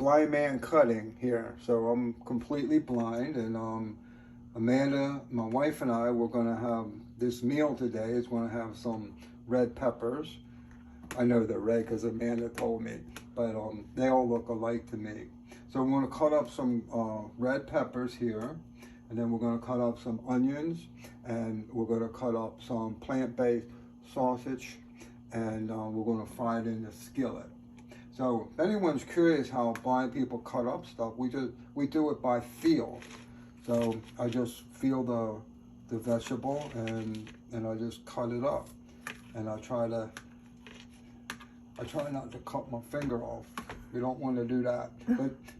blind man cutting here. So I'm completely blind, and Amanda, my wife, and I, we're going to have this meal today. It's going to have some red peppers. I know they're red because Amanda told me, but they all look alike to me. So I'm going to cut up some red peppers here, and then we're going to cut up some onions, and we're going to cut up some plant-based sausage, and we're going to fry it in the skillet. So if anyone's curious how blind people cut up stuff, we do it by feel. So I just feel the vegetable, and I just cut it up, and I try not to cut my finger off. You don't want to do that,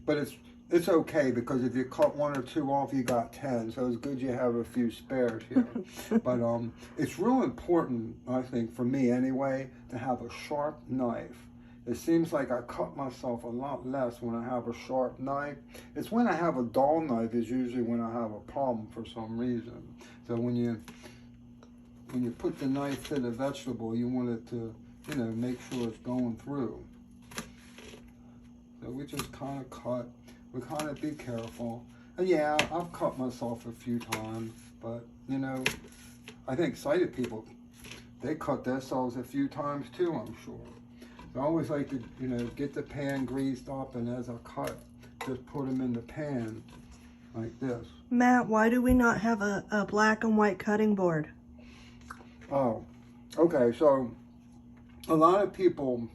but it's okay, because if you cut one or two off, you got 10. So it's good you have a few spares here. But it's real important, I think, for me anyway, to have a sharp knife. It seems like I cut myself a lot less when I have a sharp knife. It's when I have a dull knife is usually when I have a problem for some reason. So when you put the knife to the vegetable, you want it to, make sure it's going through. So we just kind of cut. We kind of be careful. And yeah, I've cut myself a few times, but I think sighted people, they cut themselves a few times too, I'm sure. I always like to, get the pan greased up, and as I cut, just put them in the pan like this. Matt, why do we not have a black and white cutting board? Oh, okay. So a lot of people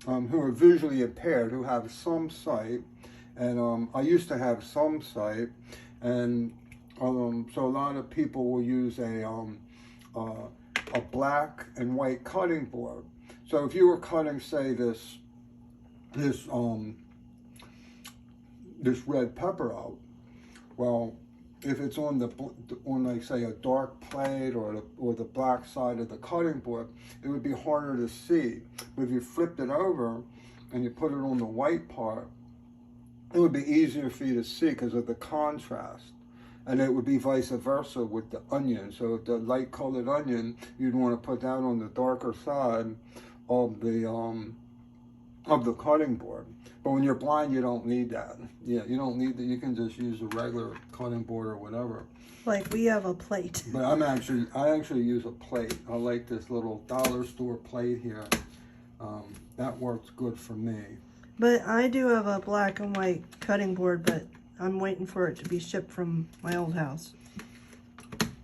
who are visually impaired, who have some sight, and I used to have some sight, and so a lot of people will use a black and white cutting board. So if you were cutting, say, this red pepper out, well, if it's on like say a dark plate or the black side of the cutting board, it would be harder to see. But if you flipped it over and you put it on the white part, it would be easier for you to see because of the contrast. And it would be vice versa with the onion. So if the light colored onion, you'd want to put that on the darker side of the cutting board. But when you're blind, you don't need that. Yeah, you don't need that. You can just use a regular cutting board or whatever. Like we have a plate. But I actually use a plate. I like this little dollar store plate here. That works good for me. But I do have a black and white cutting board, but I'm waiting for it to be shipped from my old house.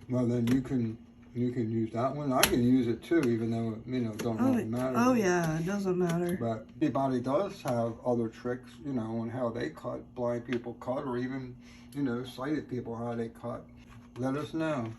Well, then you can use that one. I can use it too, even though it don't really matter. Oh yeah, it doesn't matter. But everybody does have other tricks, on how they cut. Blind people cut, or even, sighted people how they cut. Let us know.